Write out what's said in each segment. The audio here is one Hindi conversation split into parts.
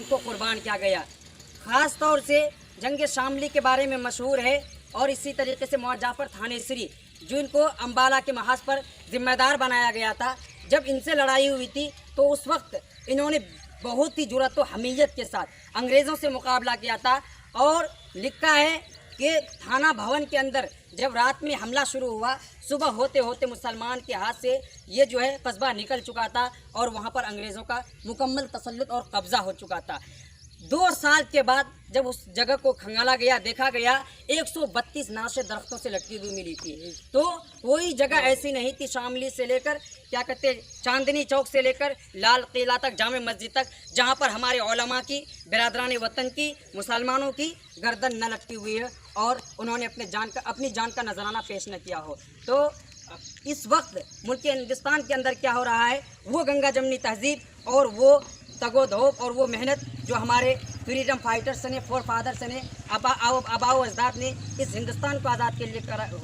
उनको कुर्बान किया गया। ख़ास तौर से जंग शामली के बारे में मशहूर है। और इसी तरीके से मौलाना जाफ़र थानेसरी, जिनको अम्बाला के महाज पर जिम्मेदार बनाया गया था, जब इनसे लड़ाई हुई थी तो उस वक्त इन्होंने बहुत ही जुर्रत और हमीयत के साथ अंग्रेज़ों से मुकाबला किया था। और लिखा है कि थाना भवन के अंदर जब रात में हमला शुरू हुआ, सुबह होते होते मुसलमान के हाथ से ये जो है कस्बा निकल चुका था और वहाँ पर अंग्रेज़ों का मुकम्मल तसल्लुत और कब्ज़ा हो चुका था। 2 साल के बाद जब उस जगह को खंगाला गया, देखा गया 132 नाशे दरख्तों से लटकी हुई मिली थी। तो कोई जगह ऐसी नहीं थी शामली से लेकर क्या कहते चांदनी चौक से लेकर लाल किला तक, जामे मस्जिद तक, जहाँ पर हमारे उलमा की, बिरादरान वतन की, मुसलमानों की गर्दन न लटकी हुई है और उन्होंने अपनी जान का नजराना पेश न किया हो। तो इस वक्त मुल्क हिंदुस्तान के अंदर क्या हो रहा है, वो गंगा जमनी तहजीब और वो तगोधोप और वो मेहनत जो हमारे फ्रीडम फाइटर्स ने, फोर फादर्स ने, आबाओ अजदाद ने इस हिंदुस्तान को आज़ाद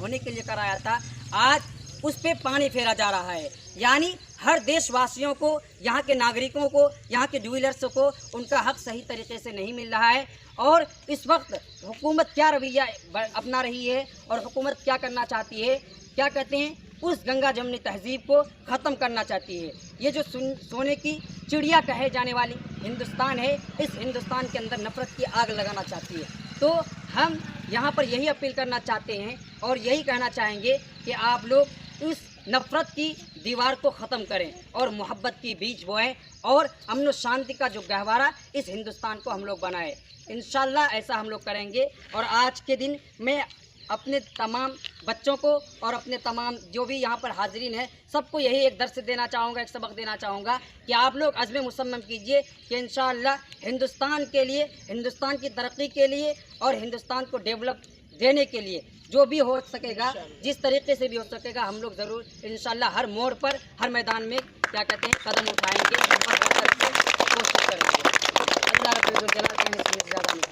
होने के लिए कराया था, आज उस पे पानी फेरा जा रहा है। यानी हर देशवासियों को, यहाँ के नागरिकों को, यहाँ के ज्वेलर्स को उनका हक सही तरीके से नहीं मिल रहा है। और इस वक्त हुकूमत क्या रवैया अपना रही है और हुकूमत क्या करना चाहती है, क्या कहते हैं, उस गंगा जमनी तहजीब को ख़त्म करना चाहती है। ये जो सोने की चिड़िया कहे जाने वाली हिंदुस्तान है, इस हिंदुस्तान के अंदर नफ़रत की आग लगाना चाहती है। तो हम यहाँ पर यही अपील करना चाहते हैं और यही कहना चाहेंगे कि आप लोग इस नफ़रत की दीवार को ख़त्म करें और मोहब्बत की बीज बोएं और अमन और शांति का जो गहवारा इस हिंदुस्तान को हम लोग बनाएं। इंशाल्लाह ऐसा हम लोग करेंगे। और आज के दिन मैं अपने तमाम बच्चों को और अपने तमाम जो भी यहाँ पर हाज़रीन हैं सबको यही एक दर्स देना चाहूँगा, एक सबक देना चाहूँगा कि आप लोग अज़्म मुसम्मम कीजिए कि इंशाअल्लाह हिंदुस्तान के लिए, हिंदुस्तान की तरक्की के लिए और हिंदुस्तान को डेवलप देने के लिए जो भी हो सकेगा, जिस तरीके से भी हो सकेगा, हम लोग ज़रूर इंशाअल्लाह हर मोड़ पर, हर मैदान में क्या कहते हैं कदम उठाएँगे और कोशिश करेंगे। अल्लाह रब्बुल जलाल कहने से ज़्यादा नहीं।